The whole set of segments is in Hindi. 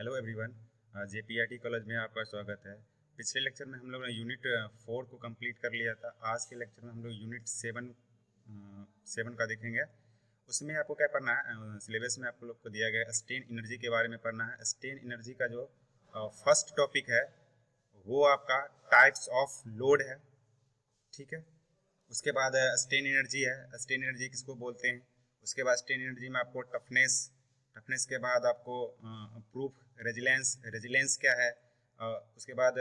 हेलो एवरीवन, जेपीआईटी कॉलेज में आपका स्वागत है। पिछले लेक्चर में हम लोग ने यूनिट 4 को कंप्लीट कर लिया था। आज के लेक्चर में हम लोग यूनिट 7 का देखेंगे। उसमें आपको क्या पढ़ना है, सिलेबस में आप लोग को दिया गया स्टेन एनर्जी के बारे में पढ़ना है। स्टेन एनर्जी का जो फर्स्ट टॉपिक है वो आपका टाइप्स ऑफ लोड है, ठीक है। उसके बाद स्टेन एनर्जी है, स्टेन एनर्जी किसको बोलते हैं। उसके बाद स्टेन एनर्जी में आपको टफनेस के बाद आपको प्रूफ रेजिलेंस क्या है, उसके बाद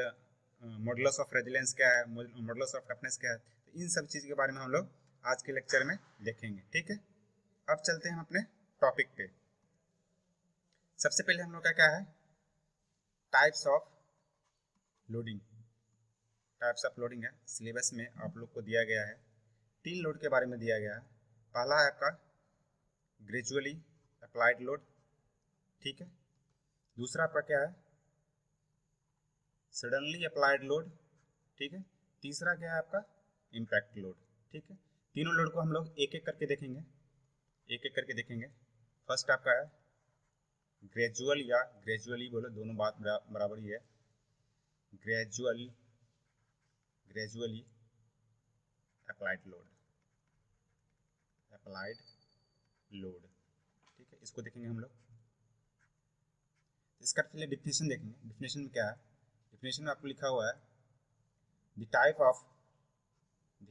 मॉडुलस ऑफ रेजिलेंस क्या है, मॉडुलस ऑफ टफनेस क्या है। तो इन सब चीज़ के बारे में हम लोग आज के लेक्चर में देखेंगे, ठीक है। अब चलते हैं हम अपने टॉपिक पे। सबसे पहले हम लोग का क्या है, types of loading. Types of loading है, सिलेबस में आप लोग को दिया गया है। 3 लोड के बारे में दिया गया है। पहला है आपका ग्रेजुअली अप्लाइड लोड, ठीक है। दूसरा आपका क्या है, सडनली अप्लाइड लोड, ठीक है। तीसरा क्या है आपका, इम्पैक्ट लोड, ठीक है। तीनों लोड को हम लोग एक एक करके देखेंगे। फर्स्ट आपका है ग्रेजुअल या ग्रेजुअली बोलो, दोनों बात बराबर ही है। ग्रेजुअली अप्लाइड लोड, ठीक है। इसको देखेंगे हम लोग। इसका पहले डिफिनेशन देखेंगे। डिफिनेशन में क्या है, डिफिनेशन में आपको लिखा हुआ है the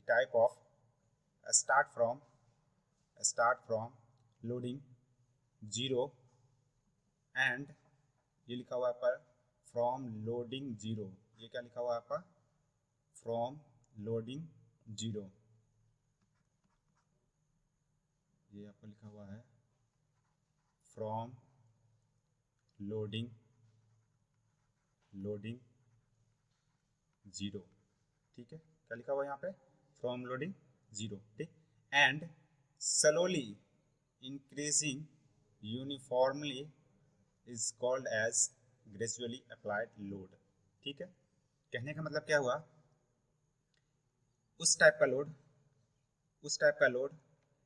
type of start from loading zero and, ये लिखा हुआ है आपका फ्रॉम लोडिंग जीरो। ये क्या लिखा हुआ है आपका, फ्रॉम लोडिंग जीरो। ये आपको लिखा हुआ है फ्रॉम लोडिंग जीरो, ठीक है। क्या लिखा हुआ है यहाँ पे, फ्रॉम लोडिंग जीरो, ठीक। And slowly increasing uniformly is called as gradually applied load, ठीक है। कहने का मतलब क्या हुआ, उस टाइप का लोड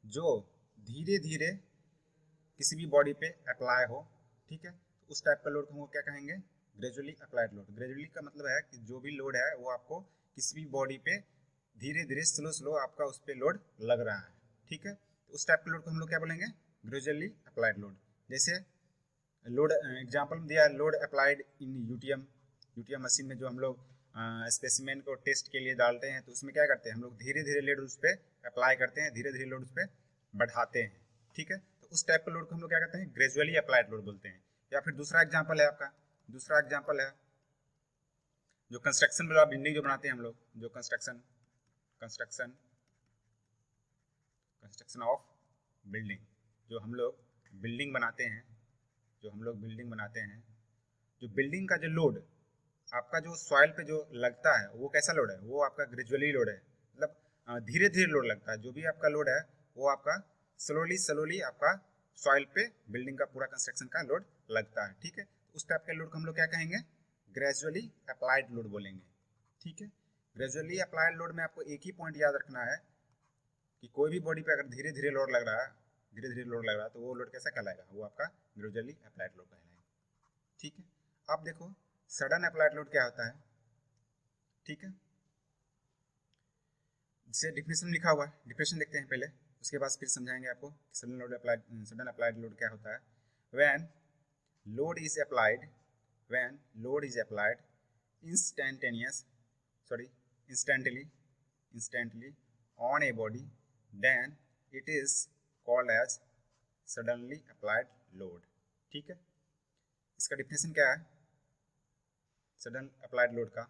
जो धीरे धीरे किसी भी बॉडी पे अप्लाई हो, ठीक है। तो उस टाइप का लोड को हम क्या कहेंगे, ग्रेजुअली अप्लाइड लोड। ग्रेजुअली का मतलब है कि जो भी लोड है वो आपको किसी भी बॉडी पे धीरे धीरे स्लो आपका उस पर लोड लग रहा है, ठीक है। तो उस टाइप के लोड को हम लोग क्या बोलेंगे, ग्रेजुअली अप्लाइड लोड। जैसे लोड एग्जाम्पल में दिया है, load applied in UTM machine में जो हम लोग स्पेसिमेन को टेस्ट के लिए डालते हैं, तो उसमें क्या करते हैं हम लोग, धीरे धीरे लोड उस पर अप्लाई करते हैं, धीरे धीरे लोड उस पर बढ़ाते हैं, ठीक है। तो उस टाइप का लोड को हम लोग क्या कहते हैं, ग्रेजुअली अप्लाइड लोड बोलते हैं। या फिर दूसरा एग्जाम्पल है आपका, जो कंस्ट्रक्शन वाला बिल्डिंग जो बनाते हैं हम लोग, जो कंस्ट्रक्शन ऑफ बिल्डिंग, जो हम लोग बिल्डिंग बनाते हैं, जो बिल्डिंग का जो लोड आपका जो सॉइल पे जो लगता है वो कैसा लोड है, वो आपका ग्रेजुअली लोड है। मतलब धीरे धीरे लोड लगता है। जो भी आपका लोड है वो आपका स्लोली आपका सॉइल पे बिल्डिंग का पूरा कंस्ट्रक्शन का लोड लगता है, ठीक है। उस टाइप के लोड को हम लोग क्या कहेंगे, ग्रेजुअली अप्लाइड लोड बोलेंगे, ठीक है। ग्रेजुअली अप्लाइड लोड में आपको एक ही पॉइंट याद रखना है कि कोई भी बॉडी पे अगर धीरे धीरे लोड लग रहा है तो वो लोड कैसा कहलाएगा, वो आपका ग्रेजुअली अप्लाइड लोड कहलाएगा, ठीक है। अब देखो सडन अप्लाइड लोड क्या होता है, ठीक है। जिसे डिफिनेशन लिखा हुआ है, डिफिनेशन देखते हैं पहले, उसके बाद फिर समझाएंगे आपको सडन अप्लाइड लोड क्या होता है। When load is applied instantaneous sorry instantly on a body, then it is called as suddenly applied load, ठीक है। इसका डिफिनेशन क्या है, सडन अप्लाइड लोड का,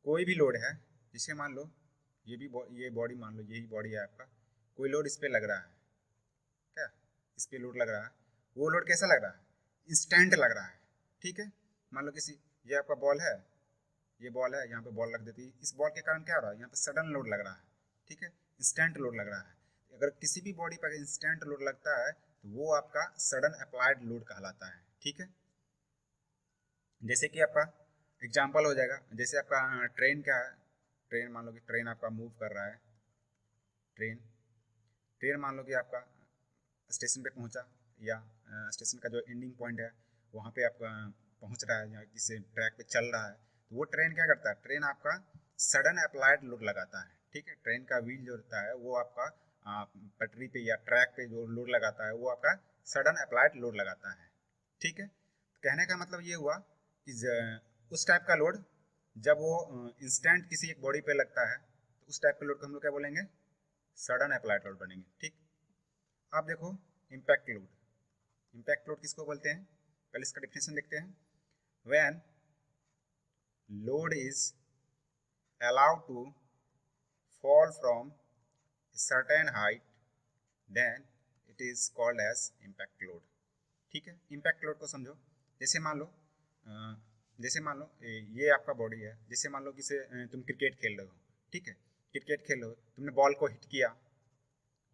कोई भी लोड है जिसे मान लो ये बॉडी मान लो, यही बॉडी है आपका, कोई लोड इस पे लग रहा है, क्या इस पे लोड लग रहा है, वो लोड कैसा लग रहा है, इंस्टेंट लग रहा है, ठीक है। मान लो किसी, ये आपका बॉल है, यहाँ पे बॉल रख देती है, इस बॉल के कारण क्या हो रहा है, यहाँ पे सडन लोड लग रहा है, ठीक है, इंस्टेंट लोड लग रहा है। अगर किसी भी बॉडी पर इंस्टेंट लोड लगता है तो वो आपका सडन अप्लाइड लोड कहलाता है, ठीक है। जैसे कि आपका एग्जाम्पल हो जाएगा, जैसे आपका ट्रेन क्या है, ट्रेन मान लो कि ट्रेन आपका मूव कर रहा है, ट्रेन मान लो कि आपका स्टेशन पे पहुंचा, या स्टेशन का जो एंडिंग पॉइंट है वहाँ पे आपका पहुँच रहा है या किसी ट्रैक पे चल रहा है, तो वो ट्रेन क्या करता है, ट्रेन आपका सडन अप्लाइड लोड लगाता है। ठीक है, ट्रेन का व्हील जो होता है वो आपका पटरी पे या ट्रैक पे जो लोड लगाता है वो आपका सडन अप्लाइड लोड लगाता है। ठीक है, कहने का मतलब ये हुआ कि उस टाइप का लोड जब वो इंस्टेंट किसी एक बॉडी पे लगता है तो उस टाइप के लोड को हम लोग क्या बोलेंगे, सडन अप्लाइड लोड बनेंगे। ठीक, आप देखो इम्पैक्ट लोड, इम्पैक्ट लोड किसको बोलते हैं, पहले इसका डिफिनेशन देखते हैं। When load is allowed to fall from a certain height then it is called as impact load। ठीक है, इम्पैक्ट लोड को समझो, जैसे मान लो ये आपका बॉडी है, जैसे मान लो कि तुम क्रिकेट खेल रहे हो। ठीक है, क्रिकेट खेल रहे हो, तुमने बॉल को हिट किया,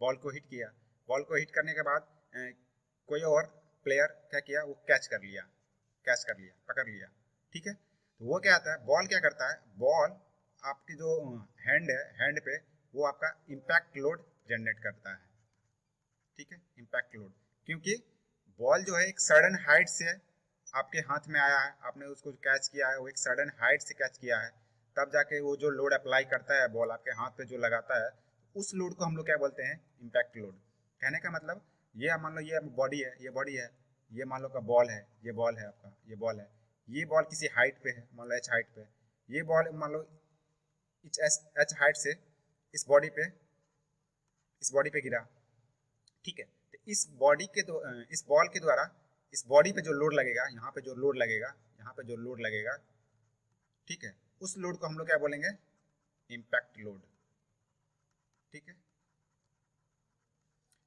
बॉल को हिट किया, बॉल को हिट करने के बाद कोई और प्लेयर क्या किया, वो कैच कर लिया, पकड़ लिया। ठीक है, तो वो क्या आता है, बॉल क्या करता है, बॉल आपकी जो हैंड है, हैंड पे वो आपका इम्पैक्ट लोड जनरेट करता है। ठीक है, इम्पैक्ट लोड, क्योंकि बॉल जो है एक सडन हाइट से आपके हाथ में आया है, आपने उसको कैच किया है, वो एक सडन हाइट से कैच किया है, तब जाके वो जो लोड अप्लाई करता है बॉल आपके हाथ पे जो लगाता है, उस लोड को हम लोग क्या बोलते हैं, इम्पैक्ट लोड। कहने का मतलब ये मान लो ये बॉडी है, ये मान लो का बॉल है, ये बॉल है आपका, ये बॉल है, ये बॉल किसी हाइट पे है, मान लो एच हाइट पे, ये बॉल मान लो एच हाइट से इस बॉडी पे गिरा। ठीक है, तो इस बॉडी के इस बॉल के द्वारा इस बॉडी पे जो लोड लगेगा, यहाँ पे जो लोड लगेगा, ठीक है, उस लोड को हम लोग क्या बोलेंगे, इम्पैक्ट लोड। ठीक है,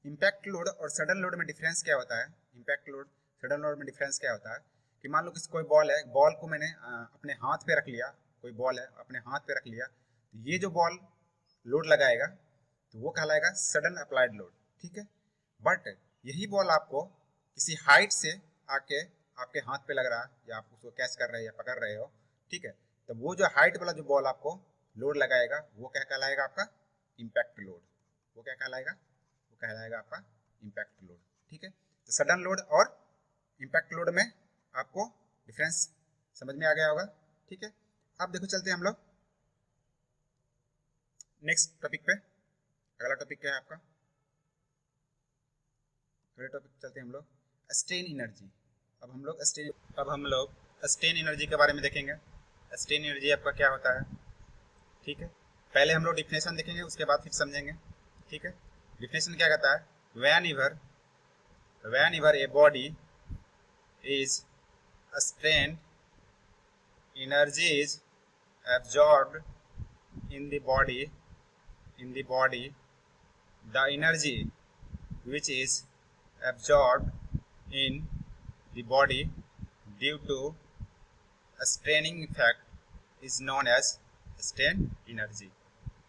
इम्पैक्ट लोड और सडन लोड में डिफरेंस क्या होता है, इम्पैक्ट लोड सडन लोड में डिफरेंस क्या होता है कि मान लो कि कोई बॉल है, बॉल को मैंने अपने हाथ पे रख लिया, कोई बॉल है अपने हाथ पे रख लिया, तो ये जो बॉल लोड लगाएगा तो वो कहलाएगा सडन अप्लाइड लोड। ठीक है, बट यही बॉल आपको किसी हाइट से आके आपके हाथ पे लग रहा है या आप उसको कैच कर रहे हो या पकड़ रहे हो। ठीक है, तो वो जो हाइट वाला जो बॉल आपको लोड लगाएगा वो क्या कहलाएगा, आपका इम्पैक्ट लोड। वो क्या कहलाएगा, वो कहलाएगा आपका इम्पैक्ट लोड। ठीक है, तो सडन लोड और इम्पैक्ट लोड में आपको डिफरेंस समझ में आ गया होगा। ठीक है, अब देखो चलते हैं हम लोग नेक्स्ट टॉपिक पे। अगला टॉपिक क्या है आपका, अगले टॉपिक चलते हैं हम लोग स्ट्रेन एनर्जी। अब हम लोग स्ट्रेन एनर्जी के बारे में देखेंगे। स्ट्रेन एनर्जी आपका क्या होता है। ठीक है, पहले हम लोग डिफिनेशन देखेंगे, उसके बाद फिर समझेंगे। ठीक है, डिफिनेशन क्या कहता है, when ever a body is strain energy is absorbed in the body the energy which is absorbed in the body due to a straining effect is known as strain energy।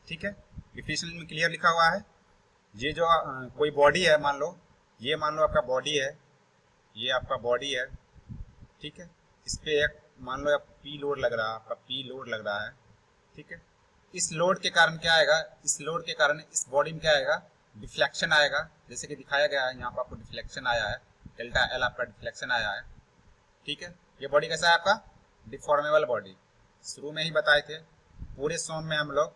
ठीक है, डिफिनेशन में क्लियर लिखा हुआ है, ये जो कोई बॉडी है, मान लो आपका बॉडी है, ये आपका बॉडी है। ठीक है, इस पे एक मान लो पी लोड लग रहा है, आपका पी लोड लग रहा है। ठीक है, इस लोड के कारण क्या आएगा, इस लोड के कारण इस बॉडी में क्या आएगा, डिफ्लेक्शन आएगा, जैसे कि दिखाया गया है यहाँ पर आपको डिफ्लेक्शन आया है, डेल्टा एल आपका डिफ्लेक्शन आया है। ठीक है, ये बॉडी कैसा है आपका, डिफॉर्मेबल बॉडी। शुरू में ही बताए थे, पूरे सोम में हम लोग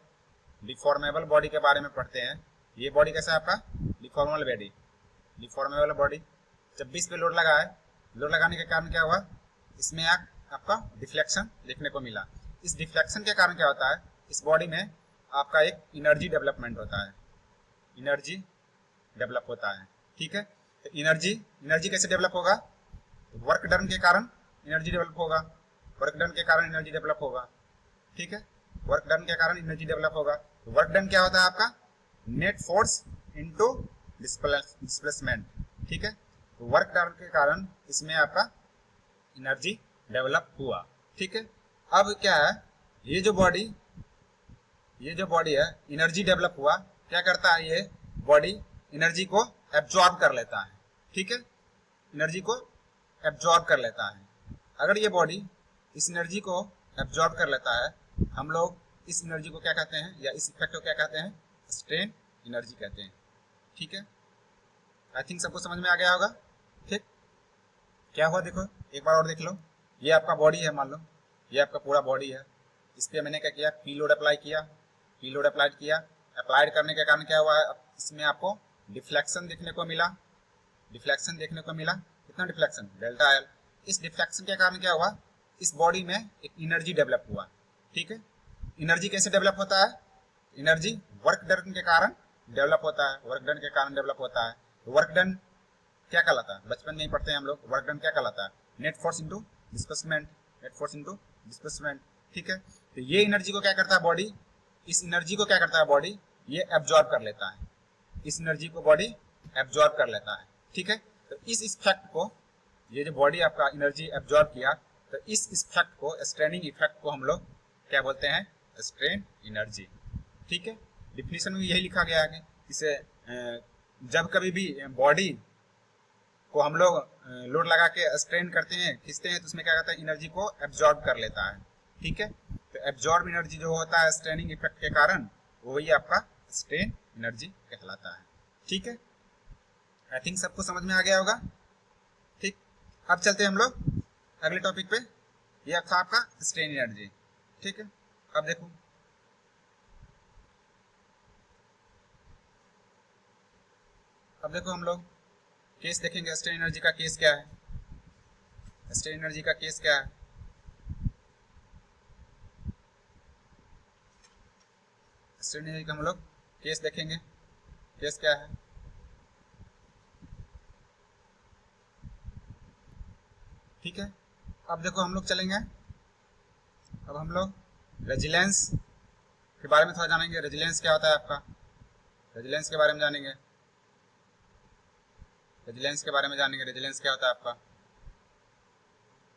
डिफॉर्मेबल बॉडी के बारे में पढ़ते हैं। ये बॉडी कैसा है आपका, डिफॉर्मेबल बॉडी। जब 20 पे लोड लगा है, लोड लगाने के कारण क्या हुआ, इसमें आपका डिफ्लेक्शन देखने को मिला। इस डिफ्लेक्शन के कारण क्या होता है, इस बॉडी में आपका एक एनर्जी डेवलपमेंट होता है, एनर्जी डेवलप होता है। ठीक है, तो एनर्जी कैसे डेवलप होगा, वर्क डन के कारण एनर्जी डेवलप होगा, वर्क डन के कारण एनर्जी डेवलप होगा। ठीक है, वर्क डन के कारण एनर्जी डेवलप होगा। तो वर्क डन क्या होता है आपका, नेट फोर्स इनटू डिस्प्लेसमेंट। ठीक है, तो वर्क डन के कारण इसमें आपका एनर्जी डेवलप हुआ। ठीक है, अब क्या है, ये जो बॉडी है, एनर्जी डेवलप हुआ, क्या करता है, ये बॉडी एनर्जी को एब्जॉर्ब कर लेता है। ठीक है, एनर्जी को एब्जॉर्ब कर लेता है। अगर ये बॉडी इस एनर्जी को एब्जॉर्ब कर लेता है, हम लोग इस एनर्जी को क्या कहते हैं, या इस इफेक्ट को क्या कहते हैं, स्ट्रेन एनर्जी कहते हैं। ठीक है, आई थिंक सबको समझ में आ गया होगा। ठीक, क्या हुआ देखो, एक बार और देख लो, ये आपका बॉडी है, मान लो ये आपका पूरा बॉडी है, इस पर मैंने क्या किया, पी लोड अप्लाई किया, पी लोड अप्लाइड किया। अप्लाइड करने के कारण क्या हुआ, इसमें आपको डिफ्लेक्शन देखने को मिला, डिफ्लेक्शन देखने को मिला। कितना डिफ्लेक्शन, डेल्टा एल। इस डिफ्लेक्शन के कारण क्या हुआ, इस बॉडी में एक एनर्जी डेवलप हुआ। ठीक है, एनर्जी कैसे डेवलप होता है, एनर्जी वर्क डन के कारण डेवलप होता है, वर्क डन के कारण डेवलप होता है। वर्क डन क्या कहलाता है, बचपन में ही पढ़ते हैं हम लोग, वर्क डन क्या कहलाता है, net force into displacement, net force into displacement. ठीक है, तो ये एनर्जी को क्या करता है बॉडी, इस एनर्जी को क्या करता है बॉडी, ये एब्जॉर्ब कर लेता है, इस एनर्जी को बॉडी एब्जॉर्ब कर लेता है। ठीक है, तो इस इफेक्ट को, ये जो बॉडी आपका एनर्जी एब्जॉर्ब किया, तो इस इफेक्ट को, स्ट्रेनिंग इफेक्ट को हम लोग क्या बोलते हैं, स्ट्रेन एनर्जी। ठीक है, डिफिनीशन में यही लिखा गया है कि इसे जब कभी भी बॉडी को हम लोग लोड लगा के स्ट्रेन करते हैं, खींचते हैं, तो उसमें क्या कहता है, एनर्जी को एब्जॉर्ब कर लेता है। ठीक है, तो एब्जॉर्ब एनर्जी जो होता है स्ट्रेनिंग इफेक्ट के कारण, वही आपका स्ट्रेन एनर्जी कहलाता है। ठीक है, आई थिंक सबको समझ में आ गया होगा। ठीक, अब चलते हैं हम लोग अगले टॉपिक पे, ये था आपका स्ट्रेन एनर्जी। ठीक है, अब देखो, अब देखो हम लोग केस देखेंगे, स्ट्रेन एनर्जी का केस क्या है, स्ट्रेन एनर्जी का केस क्या है। स्ट्रेन एनर्जी का हम लोग केस देखेंगे, केस क्या है। ठीक है, अब देखो हम लोग चलेंगे, अब हम लोग रेजिलेंस के बारे में थोड़ा जानेंगे। रेजिलेंस क्या होता है आपका, रेजिलेंस के बारे में जानेंगे, रेजिलेंस के बारे में जानेंगे, रेजिलेंस क्या होता है आपका।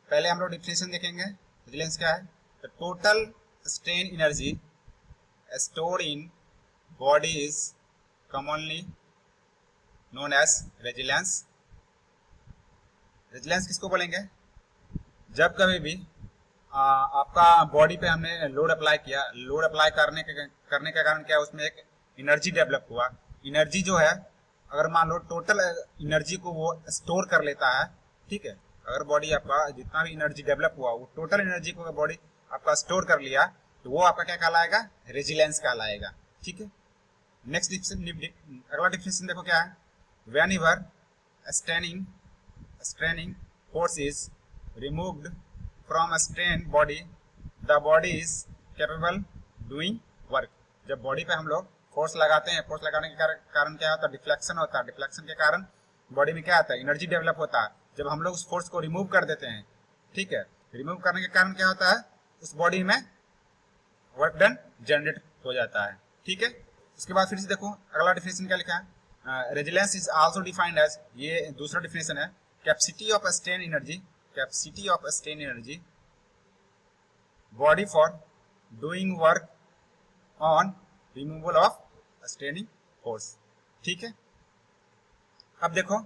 पहले हम लोग डिफिनेशन देखेंगे, रेजिलेंस क्या है, the total strain energy stored in body is commonly known as resilience। Resilience किसको बोलेंगे, जब कभी भी आपका बॉडी पे हमने लोड अप्लाई किया, लोड अप्लाई करने के कारण क्या है, उसमें एक एनर्जी डेवलप हुआ। एनर्जी जो है, अगर मान लो टोटल एनर्जी को वो स्टोर कर लेता है। ठीक है, अगर बॉडी आपका जितना भी एनर्जी डेवलप हुआ, वो टोटल एनर्जी को बॉडी आपका स्टोर कर लिया, तो वो आपका क्या कहलाएगा, रेजिलेंस कहलाएगा। ठीक है, नेक्स्ट अगला डिफिनेशन देखो क्या है, whenever straining force is removed from a strain body, the body is capable doing work. जब बॉडी पे हम लोग फोर्स लगाते हैं, फोर्स लगाने के कारण क्या होता है, डिफ्लेक्शन होता है। डिफ्लेक्शन के कारण बॉडी में क्या आता है, एनर्जी डेवलप होता है। जब हम लोग उस फोर्स को रिमूव कर देते हैं, ठीक है, रिमूव करने के कारण क्या होता है, उस बॉडी में वर्क डन जनरेट हो जाता है। ठीक है, उसके बाद फिर से देखो अगला डिफिनेशन क्या लिखा है, resilience is also defined as, ये दूसरा डिफिनेशन है, capacity of strain energy, capacity of strain energy body for doing work on removal of straining force. ठीक है, अब देखो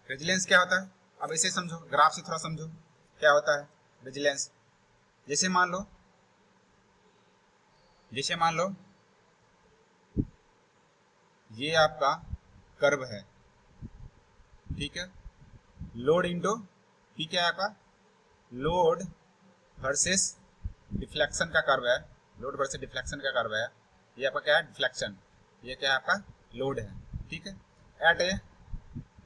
रेजिलेंस क्या होता है, अब इसे समझो, ग्राफ से थोड़ा समझो क्या होता है रेजिलेंस। जैसे मान लो ये आपका कर्व है। ठीक है, लोड इंटू पी क्या है आपका, लोड वर्सेस डिफ्लेक्शन का कर्व है, लोड वर्सेस डिफ्लेक्शन का कर्व है। ये आपका क्या है, डिफ्लेक्शन, ये क्या है आपका लोड है। ठीक है, एट ए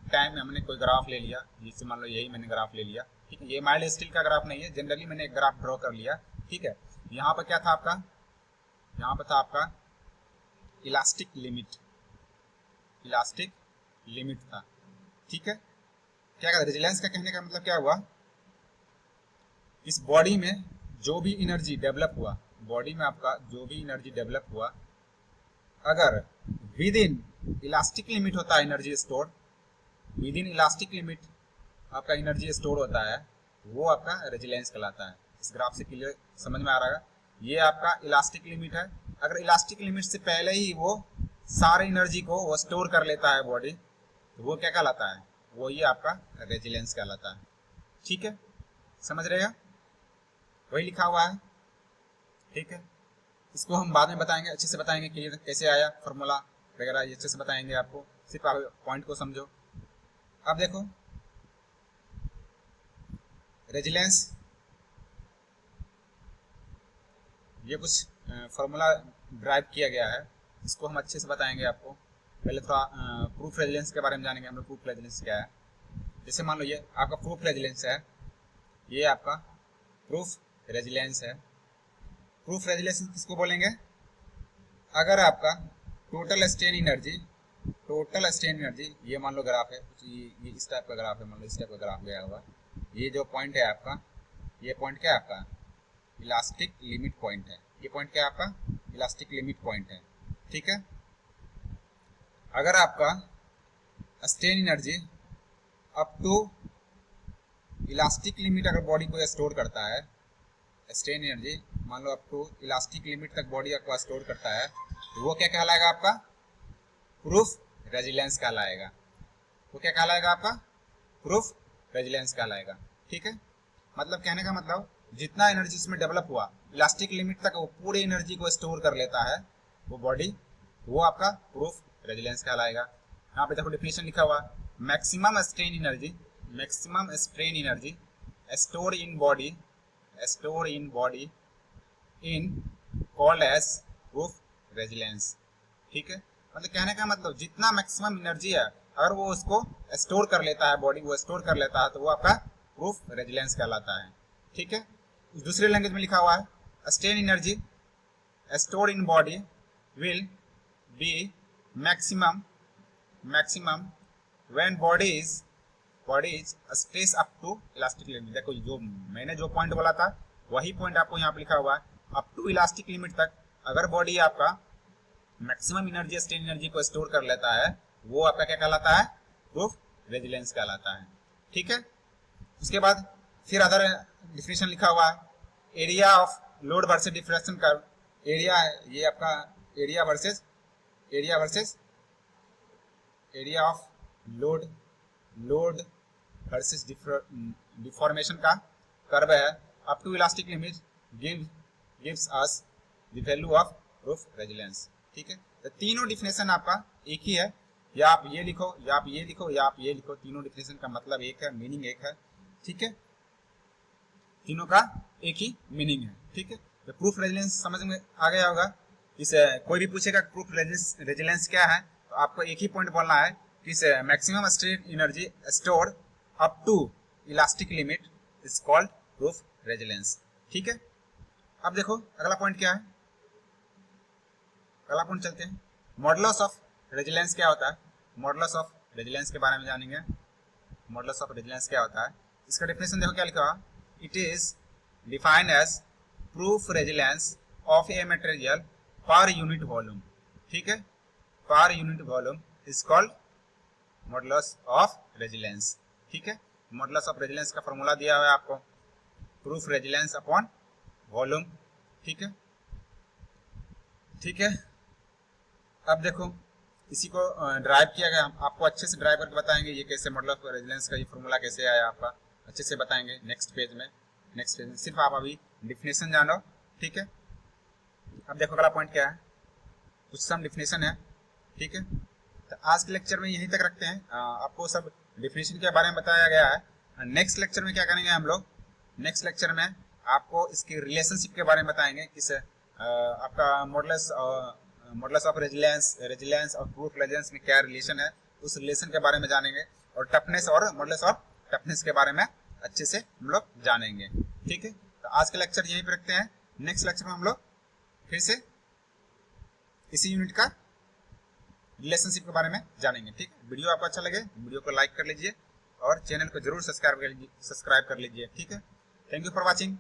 टाइम में हमने कोई ग्राफ ले लिया, जिससे मान लो यही मैंने ग्राफ ले लिया। ठीक है, ये माइल्ड स्टील का ग्राफ नहीं है, जनरली मैंने एक ग्राफ ड्रॉ कर लिया। ठीक है, यहाँ पर क्या था आपका, यहाँ पर था आपका इलास्टिक लिमिट, इलास्टिक लिमिट था। ठीक है, क्या कहते, रेजिलेंस का कहने का मतलब क्या हुआ, इस बॉडी में जो भी एनर्जी डेवलप हुआ, बॉडी में आपका जो भी एनर्जी डेवलप हुआ, अगर विद इन इलास्टिक लिमिट होता है energy store, with in elastic limit आपका एनर्जी स्टोर होता है, वो आपका रेजिलेंस कहलाता है। इस ग्राफ से क्लियर समझ में आ रहा है, ये आपका इलास्टिक लिमिट है। अगर इलास्टिक लिमिट से पहले ही वो सारे एनर्जी को वो स्टोर कर लेता है बॉडी, तो वो क्या कहलाता है, वो ये आपका रेजिलेंस कहलाता है। ठीक है, समझ रहे हो, वही लिखा हुआ है। ठीक है, इसको हम बाद में बताएंगे, अच्छे से बताएंगे क्लियर कैसे आया फॉर्मूला वगैरह, ये अच्छे से बताएंगे आपको, सिर्फ आप पॉइंट को समझो। अब देखो रेजिलेंस, ये कुछ फॉर्मूला ड्राइव किया गया है, इसको हम अच्छे से बताएंगे आपको। पहले थोड़ा प्रूफ रेजिलेंस के बारे में जानेंगे हम लोग। प्रूफ रेजिलेंस क्या है? जैसे मान लो ये आपका प्रूफ रेजिलेंस है, ये आपका प्रूफ रेजिलेंस है। प्रूफ रेजिलेंस किसको बोलेंगे? अगर आपका टोटल स्ट्रेन एनर्जी, ये मान लो ग्राफ है कुछ, ये इस टाइप का ग्राफ है, मान लो इस टाइप का ग्राफ गया हुआ, ये जो पॉइंट है आपका, ये पॉइंट क्या है आपका? इलास्टिक लिमिट पॉइंट है। ये पॉइंट क्या है आपका? इलास्टिक लिमिट पॉइंट है, ठीक है। अगर आपका strain energy up to elastic limit अगर बॉडी को स्टोर करता है, स्ट्रेन एनर्जी मान लो अप टू इलास्टिक लिमिट तक बॉडी आपका स्टोर करता है, तो वो क्या कहलाएगा आपका? प्रूफ रेजिलेंस कहलाएगा। वो क्या कहलाएगा आपका? प्रूफ रेजिलेंस कहलाएगा, ठीक है। मतलब कहने का मतलब जितना एनर्जी इसमें डेवलप हुआ इलास्टिक लिमिट तक वो पूरी एनर्जी को स्टोर कर लेता है वो बॉडी, वो आपका प्रूफ रेजिलेंस कहलाएगा। यहाँ पे देखो डिफिनेशन लिखा हुआ, maximum strain energy store in body in called as proof resilience, ठीक है। मतलब कहने का मतलब जितना मैक्सिमम एनर्जी है अगर वो उसको स्टोर कर लेता है, बॉडी वो स्टोर कर लेता है, तो वो आपका प्रूफ रेजिलेंस कहलाता है, ठीक है। दूसरे लैंग्वेज में लिखा हुआ है, strain energy store in body will be maximum when body is stress up to elastic limit. देखो जो मैंने जो पॉइंट बोला था वही पॉइंट आपको यहाँ पे लिखा हुआ है, अप टू इलास्टिक लिमिट तक अगर बॉडी आपका मैक्सिमम एनर्जी स्ट्रेन एनर्जी को स्टोर कर लेता है, वो आपका क्या कहलाता है? प्रूफ रेजिलेंस कहलाता है, ठीक है। उसके बाद फिर अदर डिफिनेशन लिखा हुआ है, area of load versus deflection curve. Area है ये आपका area versus of load versus deformation का कर्व है up to elastic limit gives us the value of proof resilience, ठीक है। तो तीनों डिफिनेशन आपका एक ही है, या आप ये लिखो या आप ये लिखो या आप ये लिखो, तीनों डिफिनेशन का मतलब एक है, मीनिंग एक है, ठीक है। तीनों का एक ही मीनिंग है, ठीक है। तो प्रूफ रेजिलेंस समझ में आ गया होगा। इसे कोई भी पूछेगा प्रूफ रेजिलेंस क्या है, तो आपको एक ही पॉइंट बोलना है कि maximum strain energy store up to elastic limit is called proof resilience, ठीक है। अब देखो अगला पॉइंट क्या है, अगला पॉइंट चलते हैं। मॉडुलस ऑफ रेजिलेंस क्या होता है? मॉडुलस ऑफ रेजिलेंस के बारे में जानेंगे। मॉडुलस ऑफ रेजिलेंस क्या होता है? इसका डेफिनेशन देखो क्या लिखा हुआ, it is defined as proof resilience of a material per unit volume, ठीक है। Per unit volume is called modulus of resilience, ठीक है। मॉडुलस ऑफ रेजिलेंस का फॉर्मूला दिया हुआ है आपको, प्रूफ रेजिलेंस अपॉन वॉल्यूम, ठीक है, ठीक है। अब देखो इसी को ड्राइव किया गया, आपको अच्छे से ड्राइव करके बताएंगे ये कैसे मॉडुलस ऑफ रेजिलेंस का ये फॉर्मूला कैसे आया आपका, अच्छे से बताएंगे नेक्स्ट पेज में। सिर्फ आप अभी डिफिनेशन जानो, ठीक है। अब देखो अगला पॉइंट क्या है, कुछ सम डिफिनेशन है, ठीक है। तो आज के लेक्चर में यहीं तक रखते हैं, आपको सब डिफिनेशन के बारे में बताया गया है। नेक्स्ट लेक्चर में क्या करेंगे हम लोग, नेक्स्ट लेक्चर में आपको इसकी रिलेशनशिप के बारे में बताएंगे, किस आपका मॉडुलस ऑफ रेजिलेंस और प्रूफ रेजिलेंस में क्या रिलेशन है, उस रिलेशन के बारे में जानेंगे, और टफनेस और मॉडुलस ऑफ टफनेस के बारे में अच्छे से हम लोग जानेंगे, ठीक है। तो आज का लेक्चर यहीं पे रखते हैं, नेक्स्ट लेक्चर में हम लोग फिर से इसी यूनिट का रिलेशनशिप के बारे में जानेंगे, ठीक है। वीडियो आपको अच्छा लगे वीडियो को लाइक कर लीजिए और चैनल को जरूर सब्सक्राइब कर लीजिए, ठीक है। Thank you for watching.